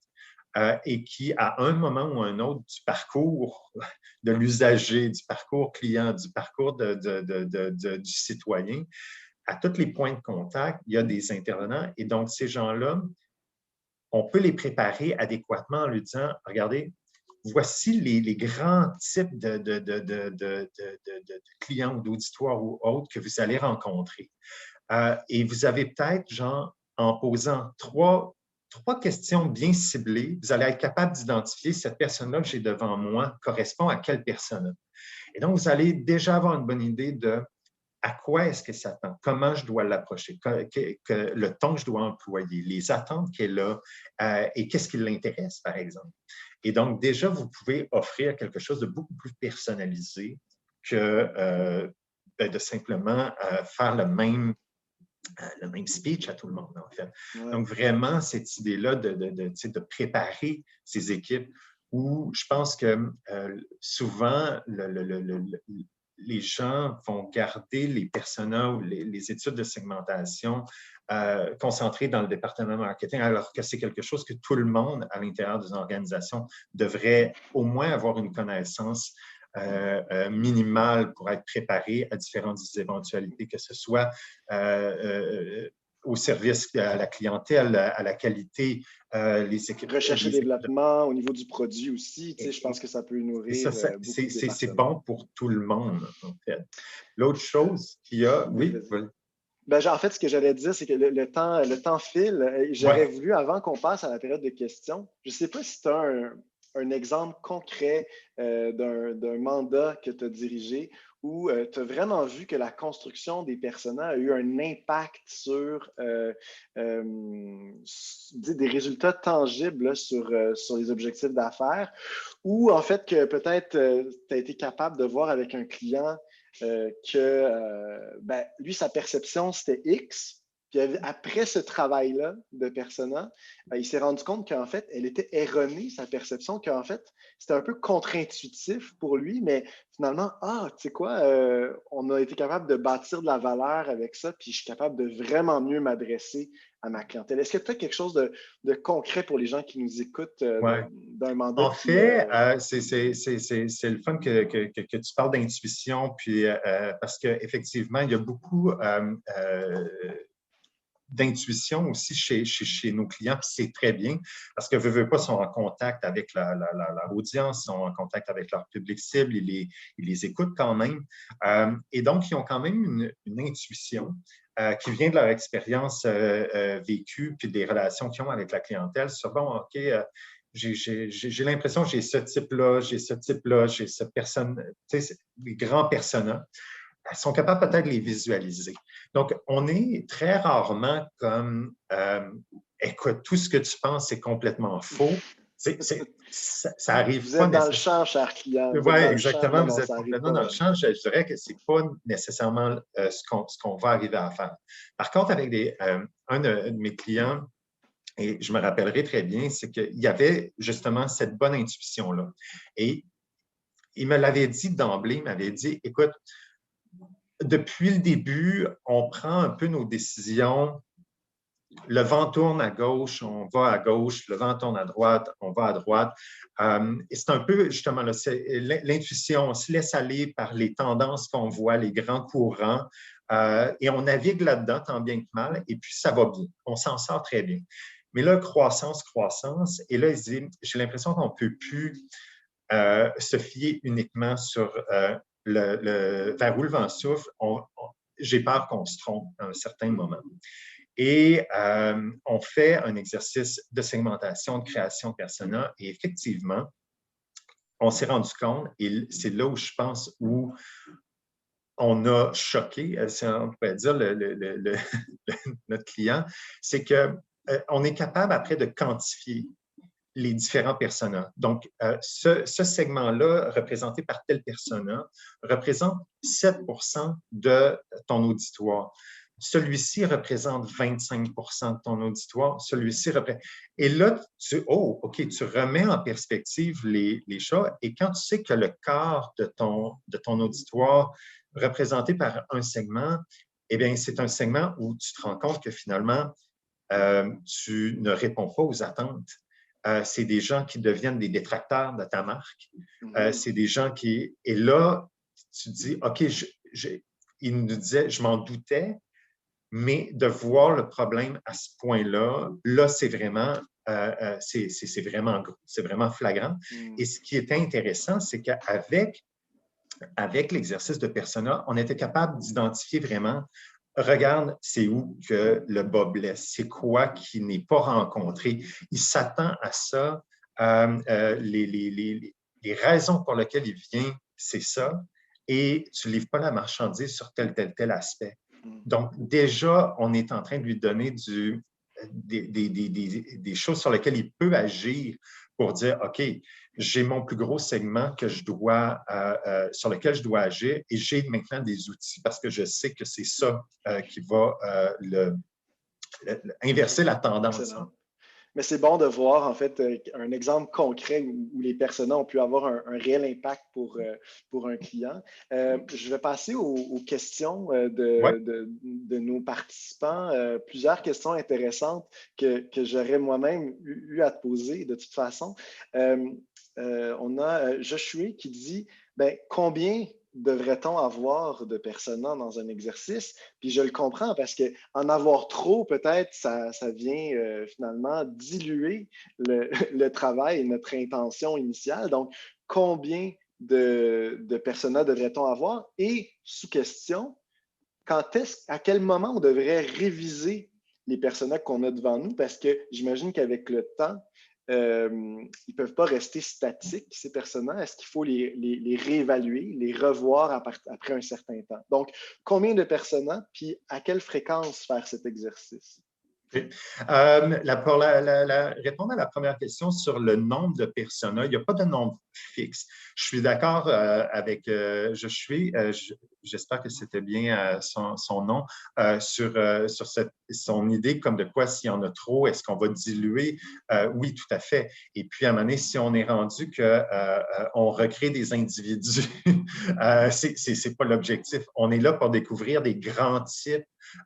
et qui, à un moment ou un autre du parcours de l'usager, du parcours client, du parcours du citoyen, à tous les points de contact, il y a des intervenants. Et donc, ces gens-là, on peut les préparer adéquatement en lui disant, regardez, voici les grands types de clients ou d'auditoires ou autres que vous allez rencontrer. Et vous avez peut-être, genre, en posant trois questions bien ciblées, vous allez être capable d'identifier cette personne-là que j'ai devant moi correspond à quelle personne. Et donc, vous allez déjà avoir une bonne idée de à quoi est-ce qu'elle s'attend, comment je dois l'approcher, le ton que je dois employer, les attentes qu'elle a et qu'est-ce qui l'intéresse, par exemple. Et donc, déjà, vous pouvez offrir quelque chose de beaucoup plus personnalisé que de simplement faire le même speech à tout le monde, en fait. Ouais. Donc, vraiment, cette idée-là de préparer ces équipes où je pense que souvent, les gens vont garder les personas ou les études de segmentation concentrées dans le département marketing, alors que c'est quelque chose que tout le monde à l'intérieur d'une organisation devrait au moins avoir une connaissance minimale pour être préparé à différentes éventualités, que ce soit au service à la clientèle, à la qualité, les équipes. Recherche et développement, au niveau du produit aussi, je pense que ça peut nourrir beaucoup de départements. C'est bon pour tout le monde, en fait. L'autre chose qu'il y a... Oui, ben, en fait, ce que j'allais dire, c'est que le temps file. J'aurais voulu, avant qu'on passe à la période de questions, je ne sais pas si tu as un exemple concret d'un mandat que tu as dirigé où tu as vraiment vu que la construction des personas a eu un impact sur des résultats tangibles là, sur les objectifs d'affaires, ou en fait que peut-être tu as été capable de voir avec un client que lui, sa perception, c'était X. Puis après ce travail-là de persona, il s'est rendu compte qu'en fait, elle était erronée, sa perception, qu'en fait, c'était un peu contre-intuitif pour lui, mais finalement, tu sais quoi, on a été capable de bâtir de la valeur avec ça, puis je suis capable de vraiment mieux m'adresser à ma clientèle. Est-ce que tu as quelque chose de concret pour les gens qui nous écoutent d'un mandat? En fait, c'est le fun que tu parles d'intuition, puis parce qu'effectivement, il y a beaucoup d'intuition aussi chez nos clients, puis c'est très bien, parce que veut pas, sont en contact avec leur audience, sont en contact avec leur public cible, ils les écoutent quand même. Et donc, ils ont quand même une intuition qui vient de leur expérience vécue, puis des relations qu'ils ont avec la clientèle sur, bon, OK, j'ai l'impression que j'ai ce type-là, j'ai cette personne, tu sais, les grands personas. Elles sont capables peut-être de les visualiser. Donc, on est très rarement comme écoute, tout ce que tu penses, c'est complètement faux. Ça arrive vous êtes dans le champ, cher client. Oui, exactement. Vous êtes complètement dans le champ. Je dirais que ce n'est pas nécessairement ce qu'on va arriver à faire. Par contre, avec un de mes clients, et je me rappellerai très bien, c'est qu'il y avait justement cette bonne intuition-là. Et il me l'avait dit d'emblée, il m'avait dit, écoute, depuis le début, on prend un peu nos décisions. Le vent tourne à gauche, on va à gauche. Le vent tourne à droite, on va à droite. Et c'est un peu, justement, l'intuition, on se laisse aller par les tendances qu'on voit, les grands courants. Et on navigue là-dedans tant bien que mal, et puis ça va bien. On s'en sort très bien. Mais là, croissance, croissance, et là, il se dit, j'ai l'impression qu'on ne peut plus se fier uniquement sur vers où le vent souffle. J'ai peur qu'on se trompe à un certain moment. Et on fait un exercice de segmentation, de création de persona, et effectivement, on s'est rendu compte, et c'est là où je pense où on a choqué, on pourrait dire, notre client, c'est qu'on est capable après de quantifier les différents personas. Donc, ce segment-là, représenté par tel persona, représente 7 de ton auditoire. Celui-ci représente 25 de ton auditoire. Celui-ci représente... Et là, OK, tu remets en perspective les choses. Et quand tu sais que le quart de ton auditoire représenté par un segment, eh bien, c'est un segment où tu te rends compte que finalement, tu ne réponds pas aux attentes. C'est des gens qui deviennent des détracteurs de ta marque. C'est des gens qui... Et là, tu te dis, OK, il nous disait, je m'en doutais, mais de voir le problème à ce point-là, là, c'est vraiment gros, c'est vraiment flagrant. Et ce qui était intéressant, c'est qu'avec l'exercice de persona, on était capable d'identifier vraiment, regarde, c'est où que le bas blesse, c'est quoi qui n'est pas rencontré. Il s'attend à ça. Les raisons pour lesquelles il vient, c'est ça. Et tu ne livres pas la marchandise sur tel aspect. Donc, déjà, on est en train de lui donner des choses sur lesquelles il peut agir pour dire, OK, j'ai mon plus gros segment sur lequel je dois agir et j'ai maintenant des outils parce que je sais que c'est ça qui va inverser la tendance. Excellent. Mais c'est bon de voir, en fait, un exemple concret où les personas ont pu avoir un réel impact pour un client. Je vais passer aux questions de nos participants. Plusieurs questions intéressantes que j'aurais moi-même eu à te poser de toute façon. On a Joshua qui dit, combien devrait-on avoir de personas dans un exercice? Puis je le comprends parce qu'en avoir trop, peut-être, ça vient finalement diluer le travail et notre intention initiale. Donc, combien de personas devrait-on avoir? Et sous question, à quel moment on devrait réviser les personas qu'on a devant nous? Parce que j'imagine qu'avec le temps, ils ne peuvent pas rester statiques, ces personnages. Est-ce qu'il faut les réévaluer, les revoir après un certain temps? Donc, combien de personnages, puis à quelle fréquence faire cet exercice? Pour répondre à la première question sur le nombre de personas, il n'y a pas de nombre fixe. Je suis d'accord avec j'espère que c'était bien son nom, sur son idée comme de quoi s'il y en a trop, est-ce qu'on va diluer? Oui, tout à fait. Et puis, à un moment donné, si on est rendu qu'on recrée des individus, c'est pas l'objectif. On est là pour découvrir des grands types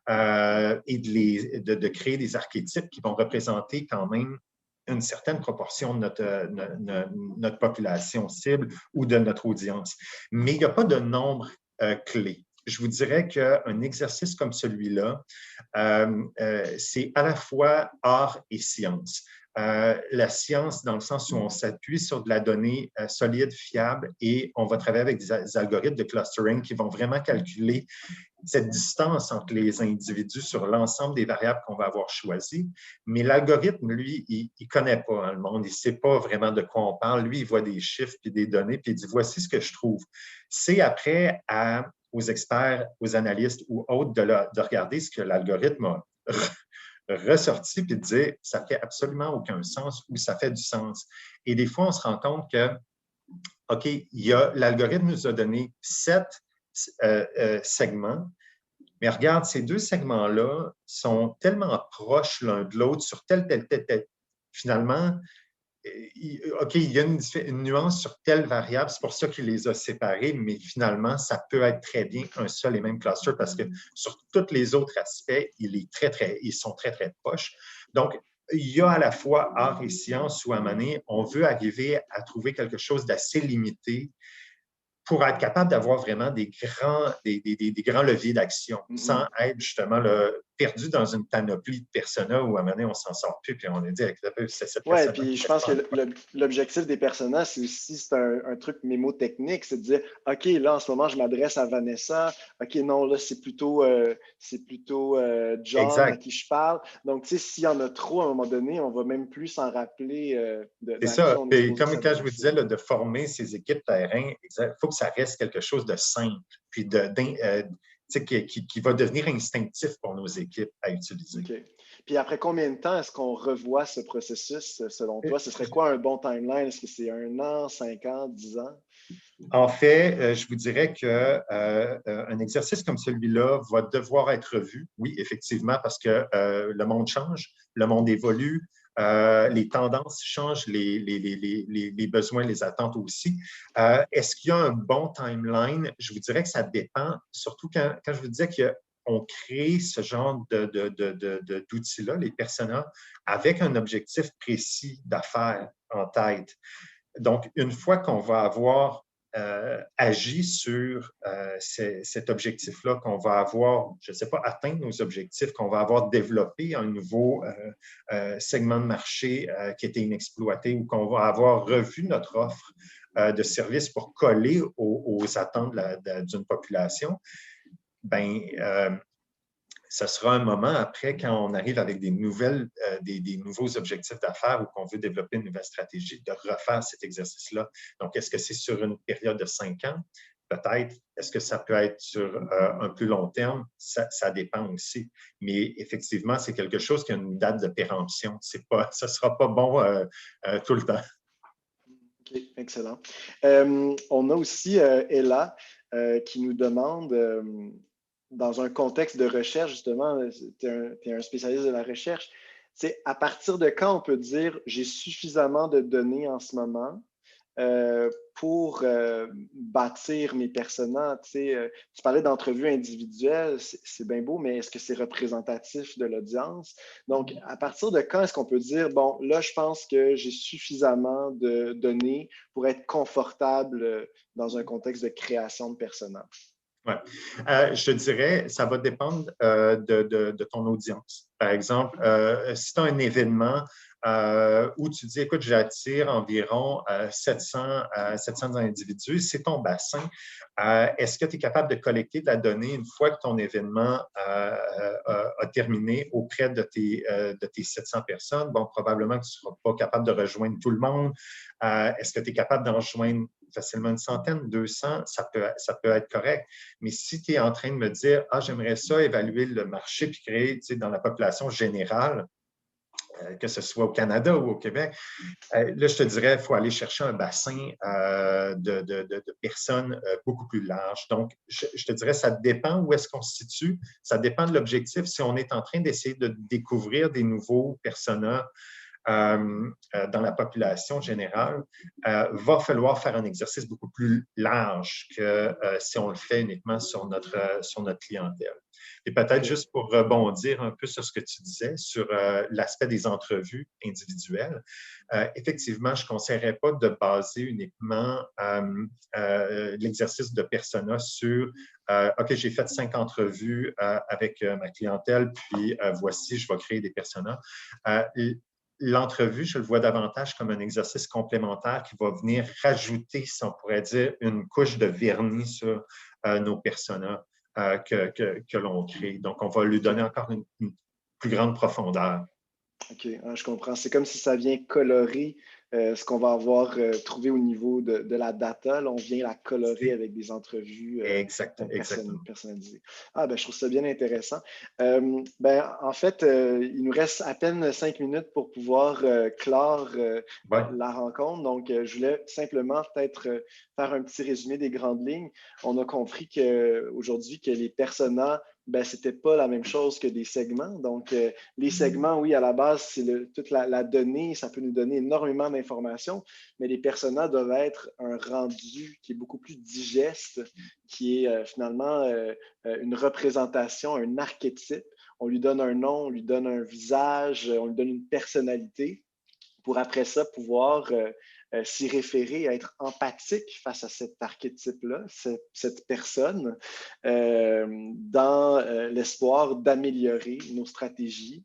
et de créer des archétypes qui vont représenter quand même une certaine proportion de notre population cible ou de notre audience. Mais il n'y a pas de nombre clé. Je vous dirais qu'un exercice comme celui-là, c'est à la fois art et science. La science, dans le sens où on s'appuie sur de la donnée solide, fiable, et on va travailler avec des algorithmes de clustering qui vont vraiment calculer cette distance entre les individus sur l'ensemble des variables qu'on va avoir choisies. Mais l'algorithme, lui, il ne connaît pas le monde, il ne sait pas vraiment de quoi on parle. Lui, il voit des chiffres puis des données, puis il dit, voici ce que je trouve. C'est après aux experts, aux analystes ou autres de regarder ce que l'algorithme a ressorti puis de dire, ça fait absolument aucun sens ou ça fait du sens. Et des fois, on se rend compte que, OK, l'algorithme nous a donné 7 segments, mais regarde, ces 2 segments-là sont tellement proches l'un de l'autre sur tel. Finalement, OK, il y a une nuance sur telle variable, c'est pour ça qu'il les a séparés, mais finalement, ça peut être très bien un seul et même cluster parce que sur tous les autres aspects, ils sont très, très proches. Donc, il y a à la fois art et science où à un moment donné, on veut arriver à trouver quelque chose d'assez limité pour être capable d'avoir vraiment des grands leviers d'action, sans être justement perdu dans une panoplie de personas où à un moment donné, on s'en sort plus, puis on est dit, c'est cette Oui, personne puis qui je pense que correspond. l'objectif des personnages, c'est aussi un truc mémotechnique, c'est de dire, OK, là, en ce moment, je m'adresse à Vanessa. OK, non, là, c'est plutôt John à Exact. qui je parle. Donc, tu sais, s'il y en a trop, à un moment donné, on va même plus s'en rappeler C'est à qui ça. on est Puis, supposé comme quand je vous s'adresser. disais, là, de former ces équipes terrain, il faut que ça reste quelque chose de simple, puis qui va devenir instinctif pour nos équipes à utiliser. OK. Puis après combien de temps est-ce qu'on revoit ce processus selon toi? Ce serait quoi un bon timeline? Est-ce que c'est 1 an, 5 ans, 10 ans? En fait, je vous dirais qu'un exercice comme celui-là va devoir être vu, oui, effectivement, parce que le monde change, le monde évolue, les tendances changent, les besoins, les attentes aussi. Est-ce qu'il y a un bon timeline? Je vous dirais que ça dépend, surtout quand je vous disais qu'on crée ce genre d'outils-là, les personas, avec un objectif précis d'affaires en tête. Donc, une fois qu'on va avoir agi sur cet objectif-là, qu'on va avoir, je ne sais pas, atteint nos objectifs, qu'on va avoir développé un nouveau segment de marché qui était inexploité ou qu'on va avoir revu notre offre de services pour coller aux attentes d'une population, ben, ce sera un moment après, quand on arrive avec des nouveaux objectifs d'affaires ou qu'on veut développer une nouvelle stratégie, de refaire cet exercice-là. Donc, est-ce que c'est sur une période de 5 ans? Peut-être. Est-ce que ça peut être sur un plus long terme? Ça dépend aussi. Mais effectivement, c'est quelque chose qui a une date de péremption. Ça ne sera pas bon tout le temps. OK, excellent. On a aussi Ella qui nous demande, dans un contexte de recherche, justement, tu es un spécialiste de la recherche, c'est à partir de quand on peut dire j'ai suffisamment de données en ce moment pour bâtir mes personas. Tu parlais d'entrevues individuelles, c'est bien beau, mais est-ce que c'est représentatif de l'audience? Donc, à partir de quand est-ce qu'on peut dire, bon, là, je pense que j'ai suffisamment de données pour être confortable dans un contexte de création de personas? Ouais. Je te dirais, ça va dépendre de ton audience. Par exemple, si tu as un événement où tu dis, écoute, j'attire environ 700 individus, c'est ton bassin. Est-ce que tu es capable de collecter de la donnée une fois que ton événement a terminé auprès de tes 700 personnes? Bon, probablement que tu ne seras pas capable de rejoindre tout le monde. Est-ce que tu es capable d'en rejoindre facilement une centaine, 200? Ça peut être correct. Mais si tu es en train de me dire, ah, j'aimerais ça évaluer le marché puis créer dans la population générale, que ce soit au Canada ou au Québec, là, je te dirais, il faut aller chercher un bassin de personnes beaucoup plus large. Donc, je te dirais, ça dépend où est-ce qu'on se situe, ça dépend de l'objectif. Si on est en train d'essayer de découvrir des nouveaux personas dans la population générale, va falloir faire un exercice beaucoup plus large que si on le fait uniquement sur notre clientèle. Et peut-être juste pour rebondir un peu sur ce que tu disais, sur l'aspect des entrevues individuelles, effectivement, je ne conseillerais pas de baser uniquement l'exercice de persona sur OK, j'ai fait 5 entrevues avec ma clientèle, puis voici, je vais créer des personas. L'entrevue, je le vois davantage comme un exercice complémentaire qui va venir rajouter, si on pourrait dire, une couche de vernis sur nos personas que l'on crée. Donc, on va lui donner encore une plus grande profondeur. OK, je comprends. C'est comme si ça vient colorer ce qu'on va avoir trouvé au niveau de la data. Là, on vient la colorer avec des entrevues Exactement. personnalisées. Ah, ben, je trouve ça bien intéressant. En fait, il nous reste à peine 5 minutes pour pouvoir clore Ouais. la rencontre. Donc, je voulais simplement peut-être faire un petit résumé des grandes lignes. On a compris qu'aujourd'hui, que les personas, ben, c'était pas la même chose que des segments. Donc, les segments, oui, à la base, c'est toute la donnée, ça peut nous donner énormément d'informations, mais les personas doivent être un rendu qui est beaucoup plus digeste, qui est finalement une représentation, un archétype. On lui donne un nom, on lui donne un visage, on lui donne une personnalité pour après ça pouvoir s'y référer, être empathique face à cet archétype-là, cette personne, dans l'espoir d'améliorer nos stratégies,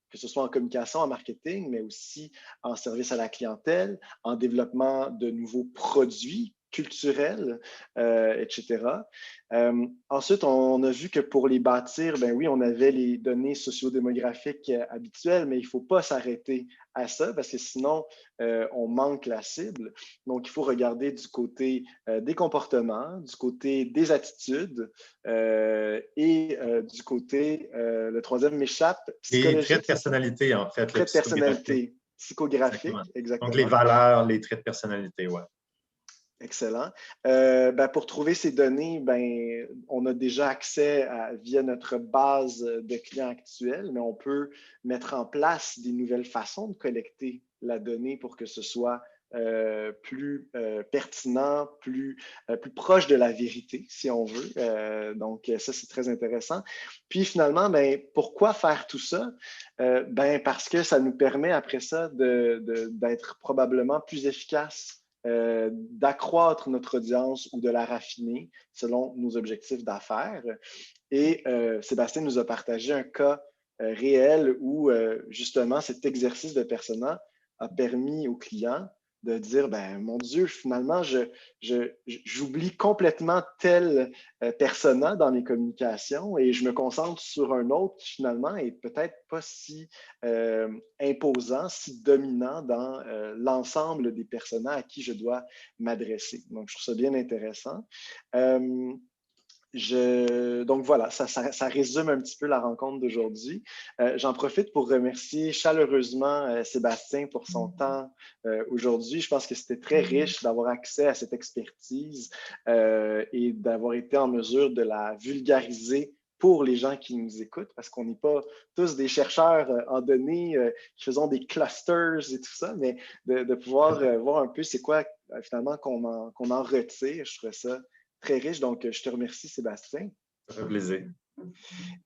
que ce soit en communication, en marketing, mais aussi en service à la clientèle, en développement de nouveaux produits culturels, etc. Ensuite, on a vu que pour les bâtir, ben oui, on avait les données sociodémographiques habituelles, mais il ne faut pas s'arrêter à ça parce que sinon, on manque la cible. Donc, il faut regarder du côté des comportements, du côté des attitudes et du côté, le troisième m'échappe, Les traits de psychologique, c'est ça? personnalité, en fait, le Traits de psychographique. personnalité, psychographique, Exactement. Donc, les exactement. valeurs, les traits de personnalité, ouais. Excellent. Ben, pour trouver ces données, ben, on a déjà accès via notre base de clients actuels, mais on peut mettre en place des nouvelles façons de collecter la donnée pour que ce soit plus pertinent, plus proche de la vérité, si on veut. Donc, ça, c'est très intéressant. Puis finalement, ben, pourquoi faire tout ça? Ben, parce que ça nous permet après ça d'être probablement plus efficace, d'accroître notre audience ou de la raffiner selon nos objectifs d'affaires. Et Sébastien nous a partagé un cas réel où justement cet exercice de persona a permis aux clients de dire, ben, mon Dieu, finalement, j'oublie complètement tel persona dans mes communications et je me concentre sur un autre qui finalement est peut-être pas si imposant, si dominant dans l'ensemble des personas à qui je dois m'adresser. Donc, je trouve ça bien intéressant. Donc voilà, ça résume un petit peu la rencontre d'aujourd'hui. J'en profite pour remercier chaleureusement Sébastien pour son temps aujourd'hui. Je pense que c'était très riche d'avoir accès à cette expertise et d'avoir été en mesure de la vulgariser pour les gens qui nous écoutent, parce qu'on n'est pas tous des chercheurs en données qui faisons des clusters et tout ça, mais de pouvoir voir un peu c'est quoi finalement qu'on en retire. Je trouve ça très riche. Donc, je te remercie, Sébastien. Ça fait plaisir.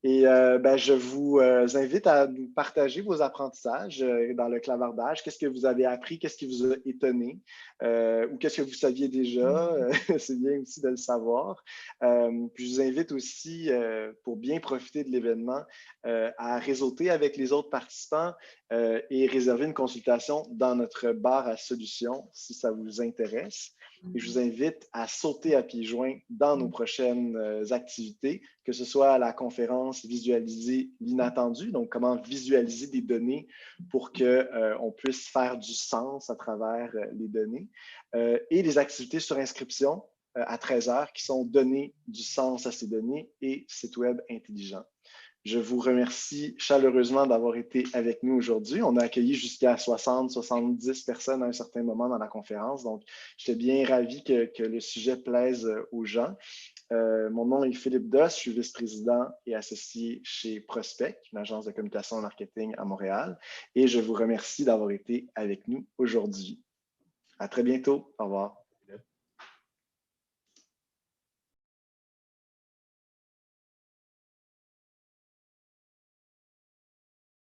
Et ben, je vous invite à nous partager vos apprentissages dans le clavardage. Qu'est-ce que vous avez appris? Qu'est-ce qui vous a étonné? Ou qu'est-ce que vous saviez déjà? C'est bien aussi de le savoir. Puis je vous invite aussi, pour bien profiter de l'événement, à réseauter avec les autres participants et réserver une consultation dans notre bar à solutions si ça vous intéresse. Et je vous invite à sauter à pieds joints dans nos prochaines activités, que ce soit à la conférence Visualiser l'inattendu, donc comment visualiser des données pour qu'on puisse faire du sens à travers les données, et les activités sur inscription à 13 heures qui sont donner du sens à ces données et site web intelligent. Je vous remercie chaleureusement d'avoir été avec nous aujourd'hui. On a accueilli jusqu'à 60-70 personnes à un certain moment dans la conférence. Donc, j'étais bien ravi que le sujet plaise aux gens. Mon nom est Philippe Doss, je suis vice-président et associé chez Prospect, une agence de communication et marketing à Montréal. Et je vous remercie d'avoir été avec nous aujourd'hui. À très bientôt. Au revoir.